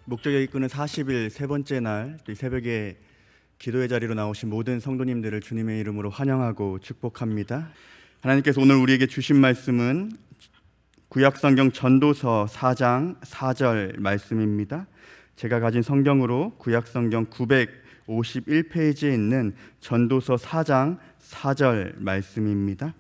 목적에 이끄는 40일 세 번째 날, 이 새벽에 기도의 자리로 나오신 모든 성도님들을 주님의 이름으로 환영하고 축복합니다. 하나님께서 오늘 우리에게 주신 말씀은 구약성경 전도서 4장 4절 말씀입니다. 제가 가진 성경으로 구약성경 951페이지에 있는 전도서 4장 4절 말씀입니다.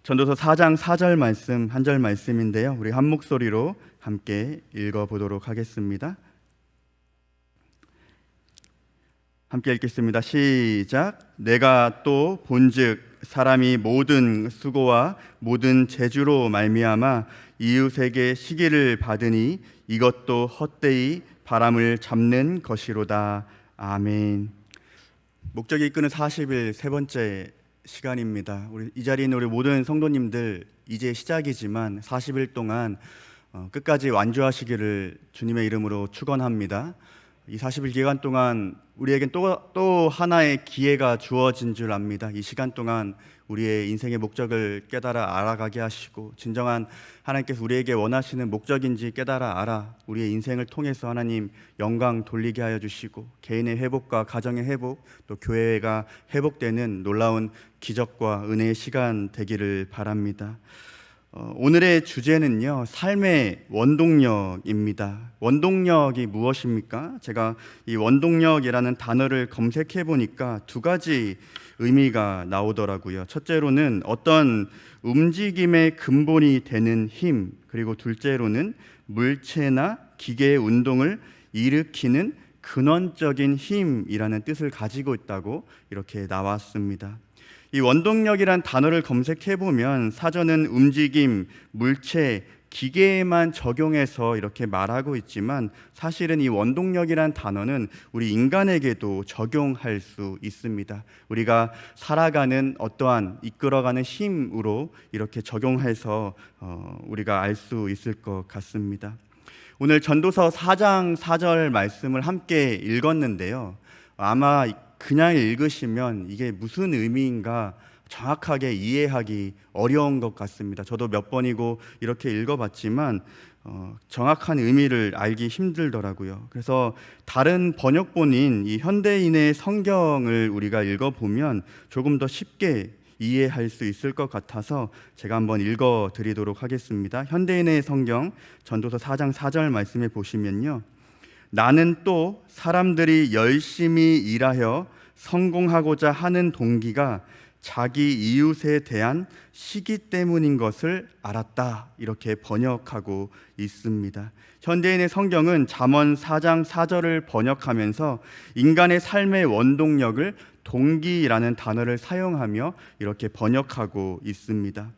전도서 4장 4절 말씀 한 절 말씀인데요. 우리 한 목소리로 함께 읽어보도록 하겠습니다. 함께 읽겠습니다. 시작. 내가 또 본즉 사람이 모든 수고와 모든 재주로 말미암아 이웃에게 시기를 받으니 이것도 헛되이 바람을 잡는 것이로다. 아멘. 목적이 이끄는 40일 세 번째 시간입니다. 우리 이 자리에 있는 우리 모든 성도님들, 이제 시작이지만 40일 동안 끝까지 완주하시기를 주님의 이름으로 축원합니다. 이 40일 기간 동안 우리에겐 또 하나의 기회가 주어진 줄 압니다. 이 시간 동안 우리의 인생의 목적을 깨달아 알아가게 하시고, 진정한 하나님께서 우리에게 원하시는 목적인지 깨달아 알아 우리의 인생을 통해서 하나님 영광 돌리게 하여 주시고, 개인의 회복과 가정의 회복, 또 교회가 회복되는 놀라운 기적과 은혜의 시간 되기를 바랍니다. 오늘의 주제는요, 삶의 원동력입니다. 원동력이 무엇입니까? 제가 이 원동력이라는 단어를 검색해 보니까 두 가지 의미가 나오더라고요. 첫째로는 어떤 움직임의 근본이 되는 힘, 그리고 둘째로는 물체나 기계의 운동을 일으키는 근원적인 힘이라는 뜻을 가지고 있다고 이렇게 나왔습니다. 이 원동력이란 단어를 검색해 보면 사전은 움직임, 물체, 기계에만 적용해서 이렇게 말하고 있지만, 사실은 이 원동력이란 단어는 우리 인간에게도 적용할 수 있습니다. 우리가 살아가는 어떠한 이끌어가는 힘으로 이렇게 적용해서 우리가 알 수 있을 것 같습니다. 오늘 전도서 4장 4절 말씀을 함께 읽었는데요, 아마 그냥 읽으시면 이게 무슨 의미인가 정확하게 이해하기 어려운 것 같습니다. 저도 몇 번이고 이렇게 읽어봤지만 정확한 의미를 알기 힘들더라고요. 그래서 다른 번역본인 이 현대인의 성경을 우리가 읽어보면 조금 더 쉽게 이해할 수 있을 것 같아서 제가 한번 읽어드리도록 하겠습니다. 현대인의 성경 전도서 4장 4절 말씀에 보시면요, 나는 또 사람들이 열심히 일하여 성공하고자 하는 동기가 자기 이웃에 대한 시기 때문인 것을 알았다, 이렇게 번역하고 있습니다. 현대인의 성경은 잠언 4장 4절을 번역하면서 인간의 삶의 원동력을 동기라는 단어를 사용하며 이렇게 번역하고 있습니다.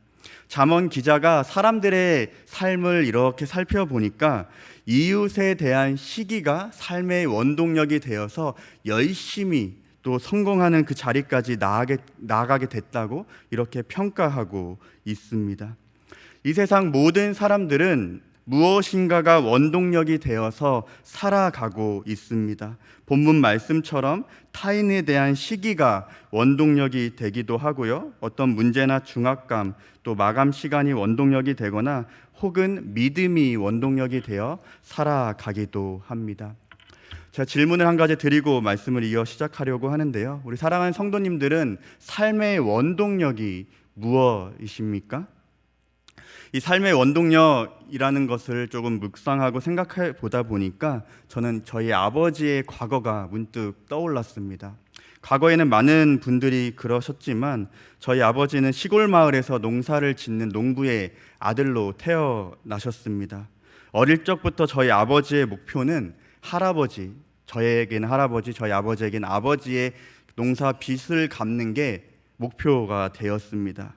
잠언 기자가 사람들의 삶을 이렇게 살펴보니까 이웃에 대한 시기가 삶의 원동력이 되어서 열심히 또 성공하는 그 자리까지 나아가게 됐다고 이렇게 평가하고 있습니다. 이 세상 모든 사람들은 무엇인가가 원동력이 되어서 살아가고 있습니다. 본문 말씀처럼 타인에 대한 시기가 원동력이 되기도 하고요, 어떤 문제나 중압감, 또 마감 시간이 원동력이 되거나 혹은 믿음이 원동력이 되어 살아가기도 합니다. 제가 질문을 한 가지 드리고 말씀을 이어 시작하려고 하는데요, 우리 사랑하는 성도님들은 삶의 원동력이 무엇이십니까? 이 삶의 원동력이라는 것을 조금 묵상하고 생각해 보다 보니까 저는 저희 아버지의 과거가 문득 떠올랐습니다. 과거에는 많은 분들이 그러셨지만 저희 아버지는 시골 마을에서 농사를 짓는 농부의 아들로 태어나셨습니다. 어릴 적부터 저희 아버지의 목표는 할아버지, 저에게는 할아버지, 저희 아버지에게는 아버지의 농사 빚을 갚는 게 목표가 되었습니다.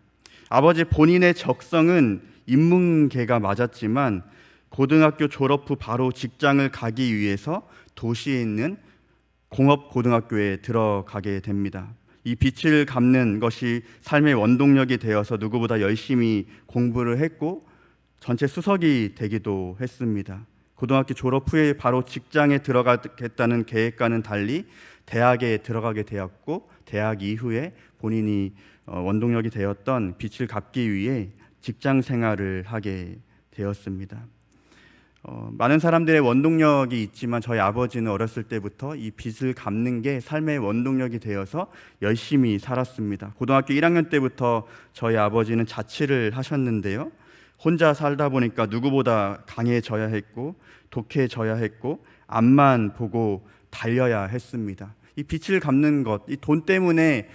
아버지 본인의 적성은 인문계가 맞았지만 고등학교 졸업 후 바로 직장을 가기 위해서 도시에 있는 공업고등학교에 들어가게 됩니다. 이 빚을 갚는 것이 삶의 원동력이 되어서 누구보다 열심히 공부를 했고 전체 수석이 되기도 했습니다. 고등학교 졸업 후에 바로 직장에 들어가겠다는 계획과는 달리 대학에 들어가게 되었고, 대학 이후에 본인이 원동력이 되었던 빚을 갚기 위해 직장 생활을 하게 되었습니다. 많은 사람들의 원동력이 있지만 저희 아버지는 어렸을 때부터 이 빚을 갚는 게 삶의 원동력이 되어서 열심히 살았습니다. 고등학교 1학년 때부터 저희 아버지는 자취를 하셨는데요. 혼자 살다 보니까 누구보다 강해져야 했고 독해져야 했고 앞만 보고 달려야 했습니다. 이 빚을 갚는 것, 이 돈 때문에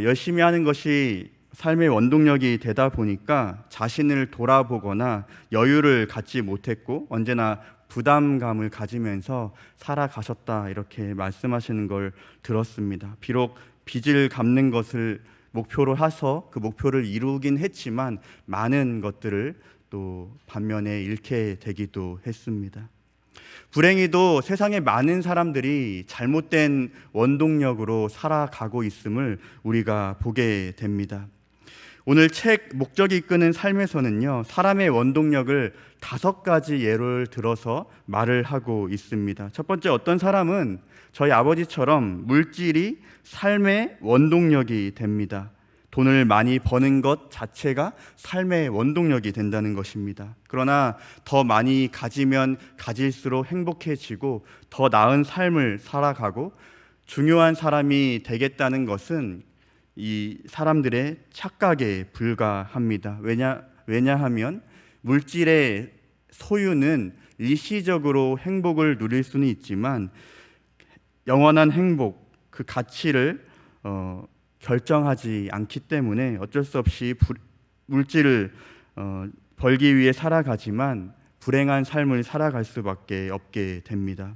열심히 하는 것이 삶의 원동력이 되다 보니까 자신을 돌아보거나 여유를 갖지 못했고 언제나 부담감을 가지면서 살아가셨다, 이렇게 말씀하시는 걸 들었습니다. 비록 빚을 갚는 것을 목표로 해서 그 목표를 이루긴 했지만 많은 것들을 또 반면에 잃게 되기도 했습니다. 불행히도 세상에 많은 사람들이 잘못된 원동력으로 살아가고 있음을 우리가 보게 됩니다. 오늘 책 목적이 이끄는 삶에서는요, 사람의 원동력을 5가지 예를 들어서 말을 하고 있습니다. 첫 번째, 어떤 사람은 저희 아버지처럼 물질이 삶의 원동력이 됩니다. 돈을 많이 버는 것 자체가 삶의 원동력이 된다는 것입니다. 그러나 더 많이 가지면 가질수록 행복해지고 더 나은 삶을 살아가고 중요한 사람이 되겠다는 것은 이 사람들의 착각에 불과합니다. 왜냐하면 물질의 소유는 일시적으로 행복을 누릴 수는 있지만 영원한 행복, 그 가치를 결정하지 않기 때문에 어쩔 수 없이 물질을 벌기 위해 살아가지만 불행한 삶을 살아갈 수밖에 없게 됩니다.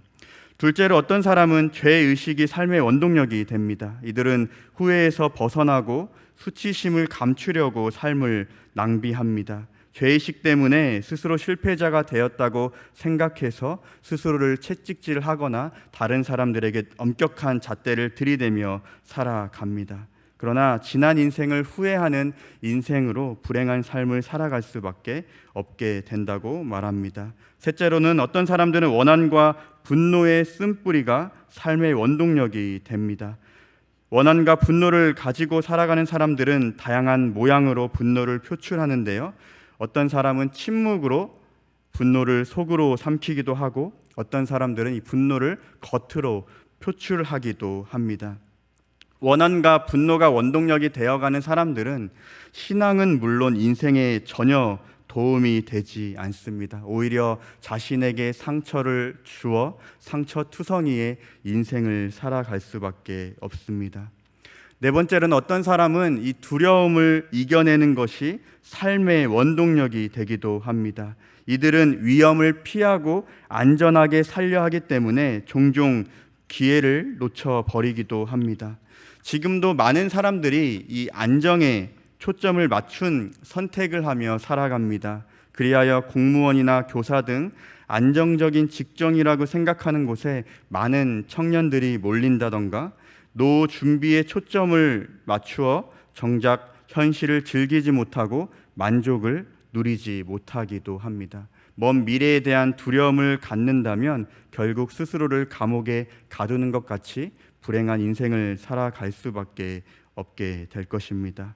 둘째로, 어떤 사람은 죄의식이 삶의 원동력이 됩니다. 이들은 후회에서 벗어나고 수치심을 감추려고 삶을 낭비합니다. 죄의식 때문에 스스로 실패자가 되었다고 생각해서 스스로를 채찍질하거나 다른 사람들에게 엄격한 잣대를 들이대며 살아갑니다. 그러나 지난 인생을 후회하는 인생으로 불행한 삶을 살아갈 수밖에 없게 된다고 말합니다. 셋째로는 어떤 사람들은 원한과 분노의 쓴뿌리가 삶의 원동력이 됩니다. 원한과 분노를 가지고 살아가는 사람들은 다양한 모양으로 분노를 표출하는데요. 어떤 사람은 침묵으로 분노를 속으로 삼키기도 하고 어떤 사람들은 이 분노를 겉으로 표출하기도 합니다. 원한과 분노가 원동력이 되어가는 사람들은 신앙은 물론 인생에 전혀 도움이 되지 않습니다. 오히려 자신에게 상처를 주어 상처투성이의 인생을 살아갈 수밖에 없습니다. 네 번째로는 어떤 사람은 이 두려움을 이겨내는 것이 삶의 원동력이 되기도 합니다. 이들은 위험을 피하고 안전하게 살려 하기 때문에 종종 기회를 놓쳐버리기도 합니다. 지금도 많은 사람들이 이 안정에 초점을 맞춘 선택을 하며 살아갑니다. 그리하여 공무원이나 교사 등 안정적인 직종이라고 생각하는 곳에 많은 청년들이 몰린다던가 노후 준비에 초점을 맞추어 정작 현실을 즐기지 못하고 만족을 누리지 못하기도 합니다. 먼 미래에 대한 두려움을 갖는다면 결국 스스로를 감옥에 가두는 것 같이 불행한 인생을 살아갈 수밖에 없게 될 것입니다.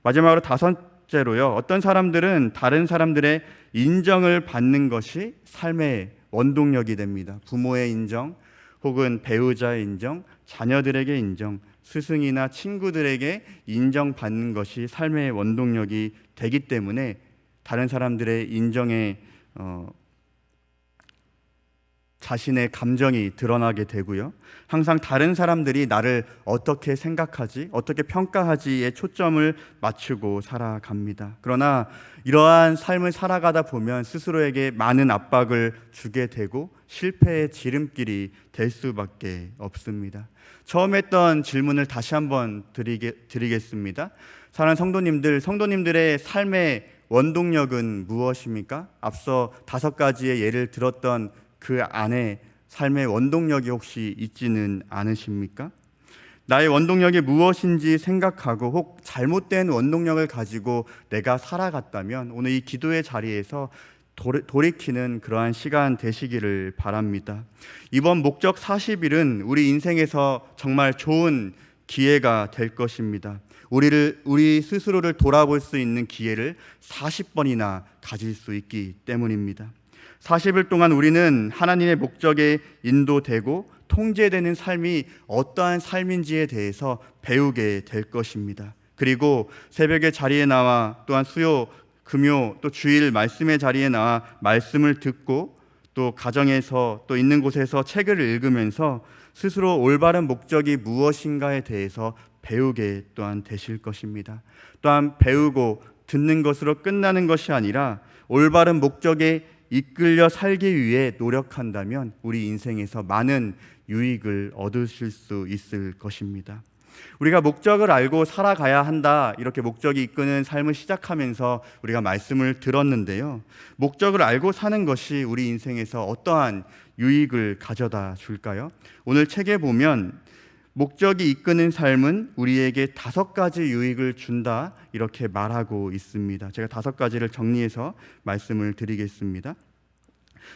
마지막으로 5번째로요, 어떤 사람들은 다른 사람들의 인정을 받는 것이 삶의 원동력이 됩니다. 부모의 인정, 혹은 배우자의 인정, 자녀들에게 인정, 스승이나 친구들에게 인정받는 것이 삶의 원동력이 되기 때문에 다른 사람들의 인정에 자신의 감정이 드러나게 되고요. 항상 다른 사람들이 나를 어떻게 생각하지, 어떻게 평가하지에 초점을 맞추고 살아갑니다. 그러나 이러한 삶을 살아가다 보면 스스로에게 많은 압박을 주게 되고 실패의 지름길이 될 수밖에 없습니다. 처음 했던 질문을 다시 한번 드리겠습니다. 사랑하는 성도님들, 성도님들의 삶의 원동력은 무엇입니까? 앞서 5가지의 예를 들었던 그 안에 삶의 원동력이 혹시 있지는 않으십니까? 나의 원동력이 무엇인지 생각하고 혹 잘못된 원동력을 가지고 내가 살아갔다면 오늘 이 기도의 자리에서 돌이키는 그러한 시간 되시기를 바랍니다. 이번 목적 40일은 우리 인생에서 정말 좋은 기회가 될 것입니다. 우리 스스로를 돌아볼 수 있는 기회를 40번이나 가질 수 있기 때문입니다. 40일 동안 우리는 하나님의 목적에 인도되고 통제되는 삶이 어떠한 삶인지에 대해서 배우게 될 것입니다. 그리고 새벽의 자리에 나와 또한 수요, 금요, 또 주일 말씀의 자리에 나와 말씀을 듣고 또 가정에서 또 있는 곳에서 책을 읽으면서 스스로 올바른 목적이 무엇인가에 대해서 배우게 또한 되실 것입니다. 또한 배우고 듣는 것으로 끝나는 것이 아니라 올바른 목적에 이끌려 살기 위해 노력한다면 우리 인생에서 많은 유익을 얻으실 수 있을 것입니다. 우리가 목적을 알고 살아가야 한다, 이렇게 목적이 이끄는 삶을 시작하면서 우리가 말씀을 들었는데요, 목적을 알고 사는 것이 우리 인생에서 어떠한 유익을 가져다 줄까요? 오늘 책에 보면 목적이 이끄는 삶은 우리에게 5가지 유익을 준다, 이렇게 말하고 있습니다. 제가 5가지를 정리해서 말씀을 드리겠습니다.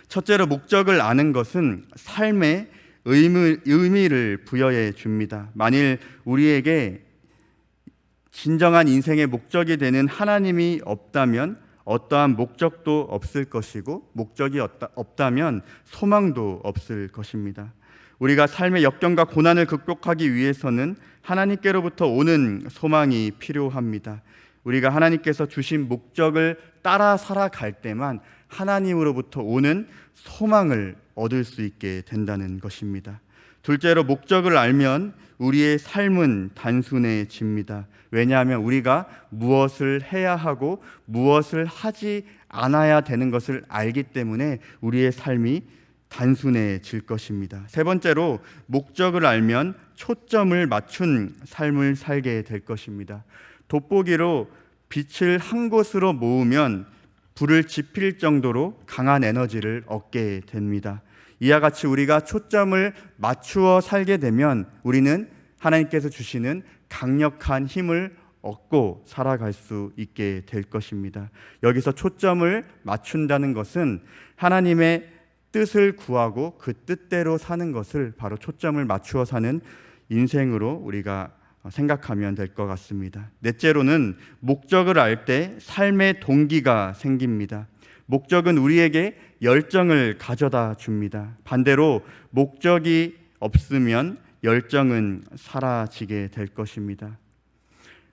첫째로, 목적을 아는 것은 삶의 의미를 부여해 줍니다. 만일 우리에게 진정한 인생의 목적이 되는 하나님이 없다면 어떠한 목적도 없을 것이고, 목적이 없다면 소망도 없을 것입니다. 우리가 삶의 역경과 고난을 극복하기 위해서는 하나님께로부터 오는 소망이 필요합니다. 우리가 하나님께서 주신 목적을 따라 살아갈 때만 하나님으로부터 오는 소망을 얻을 수 있게 된다는 것입니다. 둘째로, 목적을 알면 우리의 삶은 단순해집니다. 왜냐하면 우리가 무엇을 해야 하고 무엇을 하지 않아야 되는 것을 알기 때문에 우리의 삶이 단순해질 것입니다. 세 번째로, 목적을 알면 초점을 맞춘 삶을 살게 될 것입니다. 돋보기로 빛을 한 곳으로 모으면 불을 지필 정도로 강한 에너지를 얻게 됩니다. 이와 같이 우리가 초점을 맞추어 살게 되면 우리는 하나님께서 주시는 강력한 힘을 얻고 살아갈 수 있게 될 것입니다. 여기서 초점을 맞춘다는 것은 하나님의 뜻을 구하고 그 뜻대로 사는 것을 바로 초점을 맞추어 사는 인생으로 우리가 생각하면 될 것 같습니다. 넷째로는, 목적을 알 때 삶의 동기가 생깁니다. 목적은 우리에게 열정을 가져다 줍니다. 반대로 목적이 없으면 열정은 사라지게 될 것입니다.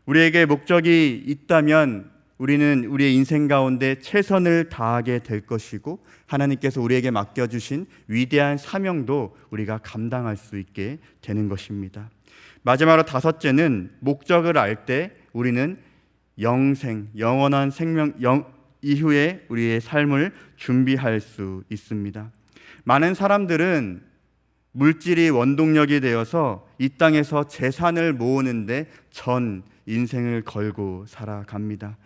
우리에게 목적이 있다면 우리는 우리의 인생 가운데 최선을 다하게 될 것이고, 하나님께서 우리에게 맡겨주신 위대한 사명도 우리가 감당할 수 있게 되는 것입니다. 마지막으로 5째는, 목적을 알 때 우리는 영원한 생명 이후에 우리의 삶을 준비할 수 있습니다. 많은 사람들은 물질이 원동력이 되어서 이 땅에서 재산을 모으는데 전 인생을 걸고 살아갑니다.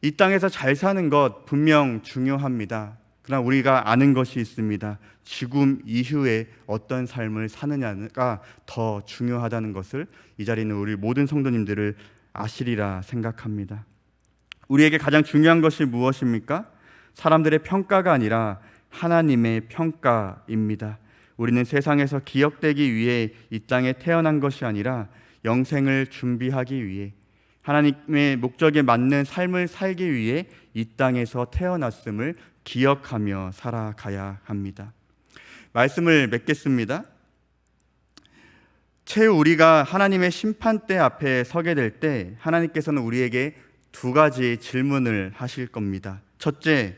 이 땅에서 잘 사는 것 분명 중요합니다. 그러나 우리가 아는 것이 있습니다. 죽음 이후에 어떤 삶을 사느냐가 더 중요하다는 것을 이 자리에 있는 우리 모든 성도님들을 아시리라 생각합니다. 우리에게 가장 중요한 것이 무엇입니까? 사람들의 평가가 아니라 하나님의 평가입니다. 우리는 세상에서 기억되기 위해 이 땅에 태어난 것이 아니라 영생을 준비하기 위해, 하나님의 목적에 맞는 삶을 살기 위해 이 땅에서 태어났음을 기억하며 살아가야 합니다. 말씀을 맺겠습니다. 최후 우리가 하나님의 심판대 앞에 서게 될 때 하나님께서는 우리에게 2가지 질문을 하실 겁니다. 첫째,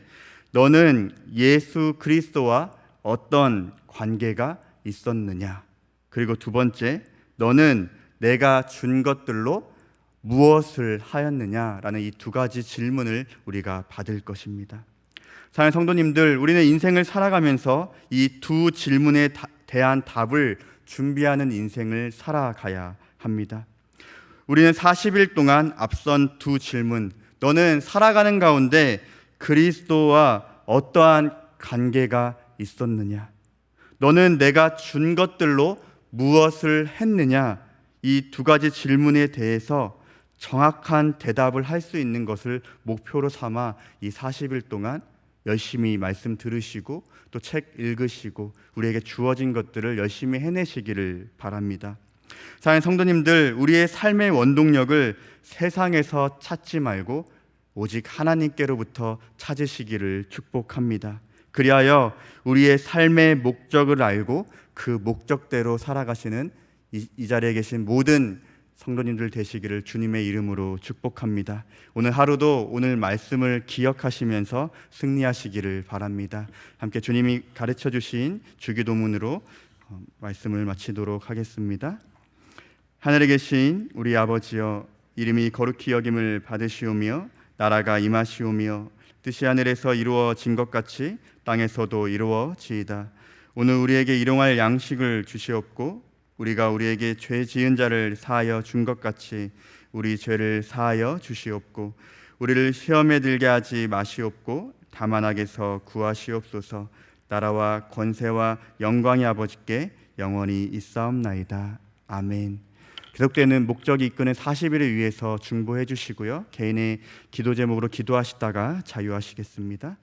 너는 예수 그리스도와 어떤 관계가 있었느냐? 그리고 2번째, 너는 내가 준 것들로 무엇을 하였느냐라는 이 2가지 질문을 우리가 받을 것입니다. 사랑하는 성도님들, 우리는 인생을 살아가면서 이 2 질문에 대한 답을 준비하는 인생을 살아가야 합니다. 우리는 40일 동안 앞선 2 질문, 너는 살아가는 가운데 그리스도와 어떠한 관계가 있었느냐? 너는 내가 준 것들로 무엇을 했느냐? 이 2가지 질문에 대해서 정확한 대답을 할 수 있는 것을 목표로 삼아 이 40일 동안 열심히 말씀 들으시고 또 책 읽으시고 우리에게 주어진 것들을 열심히 해내시기를 바랍니다. 사랑하는 성도님들, 우리의 삶의 원동력을 세상에서 찾지 말고 오직 하나님께로부터 찾으시기를 축복합니다. 그리하여 우리의 삶의 목적을 알고 그 목적대로 살아가시는 이 자리에 계신 모든 성도님들 되시기를 주님의 이름으로 축복합니다. 오늘 하루도 오늘 말씀을 기억하시면서 승리하시기를 바랍니다. 함께 주님이 가르쳐 주신 주기도문으로 말씀을 마치도록 하겠습니다. 하늘에 계신 우리 아버지여, 이름이 거룩히 여김을 받으시오며 나라가 임하시오며 뜻이 하늘에서 이루어진 것 같이 땅에서도 이루어지이다. 오늘 우리에게 일용할 양식을 주시옵고 우리가 우리에게 죄 지은 자를 사하여 준 것 같이 우리 죄를 사하여 주시옵고 우리를 시험에 들게 하지 마시옵고 다만 악에서 구하시옵소서. 나라와 권세와 영광이 아버지께 영원히 있사옵나이다. 아멘. 계속되는 목적이 이끄는 40일을 위해서 중보해 주시고요, 개인의 기도 제목으로 기도하시다가 자유하시겠습니다.